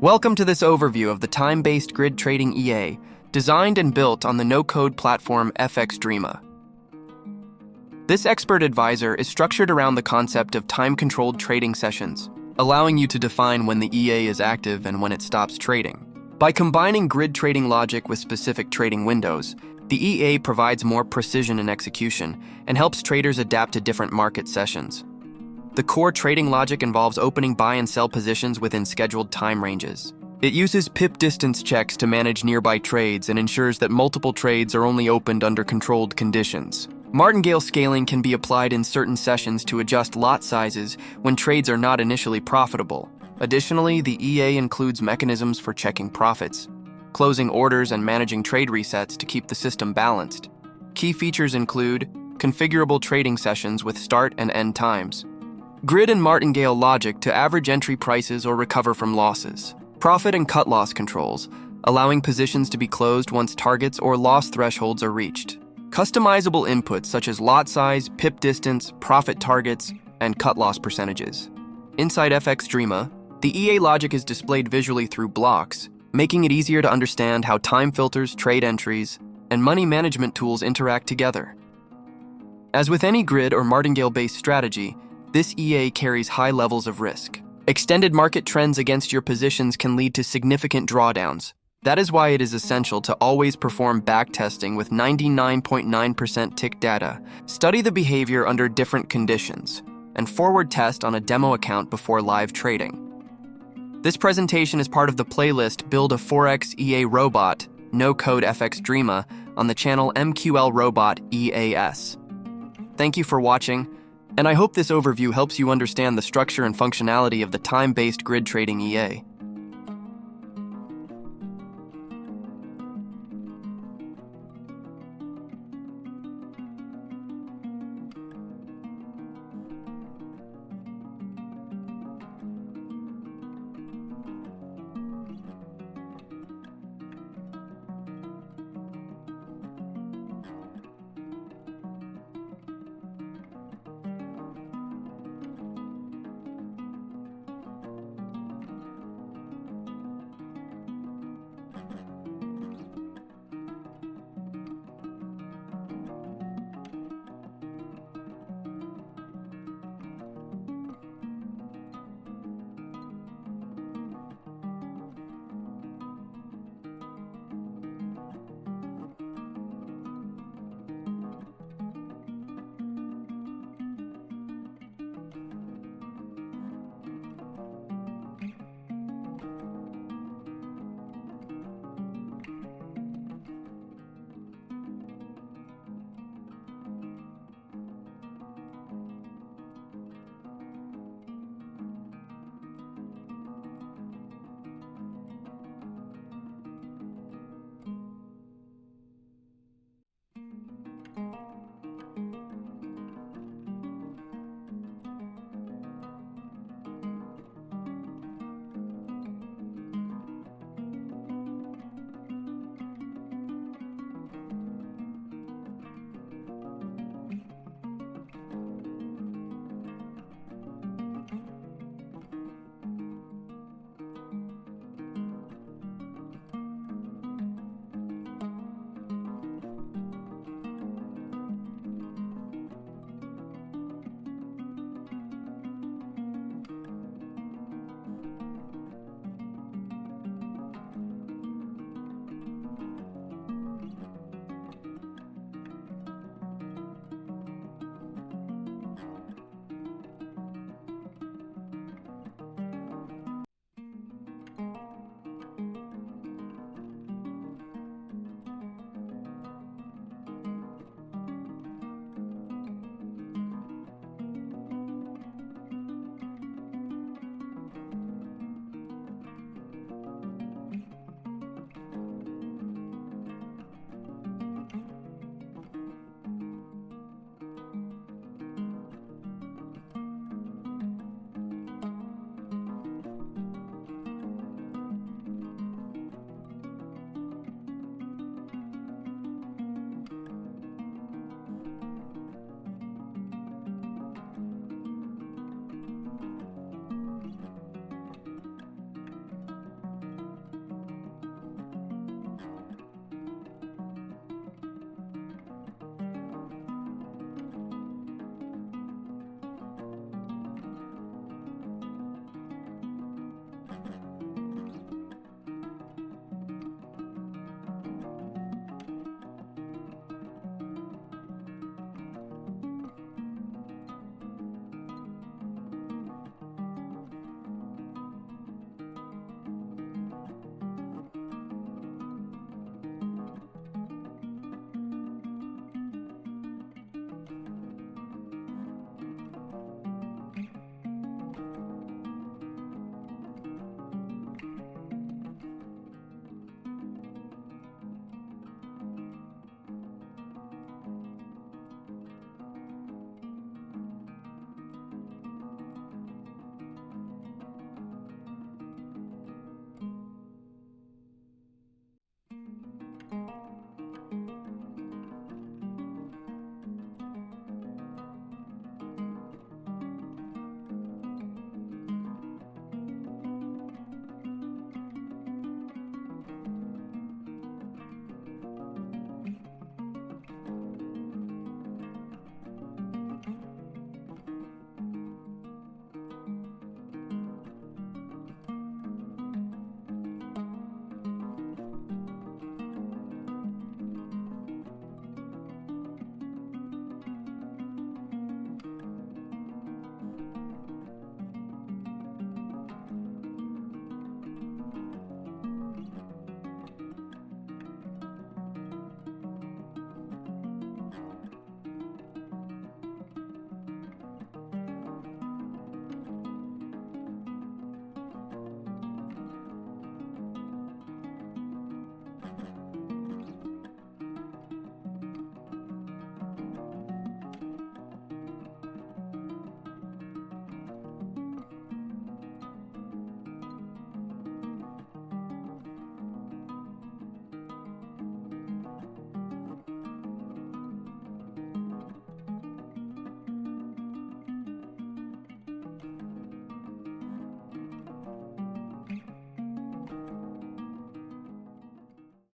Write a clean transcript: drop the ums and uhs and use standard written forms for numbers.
Welcome to this overview of the time-based grid trading EA, designed and built on the no-code platform FXdreema. This expert advisor is structured around the concept of time-controlled trading sessions, allowing you to define when the EA is active and when it stops trading. By combining grid trading logic with specific trading windows, the EA provides more precision in execution and helps traders adapt to different market sessions. The core trading logic involves opening buy and sell positions within scheduled time ranges. It uses pip distance checks to manage nearby trades and ensures that multiple trades are only opened under controlled conditions. Martingale scaling can be applied in certain sessions to adjust lot sizes when trades are not initially profitable. Additionally, the EA includes mechanisms for checking profits, closing orders, and managing trade resets to keep the system balanced. Key features include configurable trading sessions with start and end times, grid and martingale logic to average entry prices or recover from losses, profit and cut loss controls, allowing positions to be closed once targets or loss thresholds are reached, customizable inputs such as lot size, pip distance, profit targets, and cut loss percentages. Inside FXdreema, the EA logic is displayed visually through blocks, making it easier to understand how time filters, trade entries, and money management tools interact together. As with any grid or martingale-based strategy, this EA carries high levels of risk. Extended market trends against your positions can lead to significant drawdowns. That is why it is essential to always perform backtesting with 99.9% tick data, study the behavior under different conditions, and forward test on a demo account before live trading. This presentation is part of the playlist Build a Forex EA Robot, no-code FXdreema on the channel Mqlrobot EAS. Thank you for watching, and I hope this overview helps you understand the structure and functionality of the time-based grid trading EA.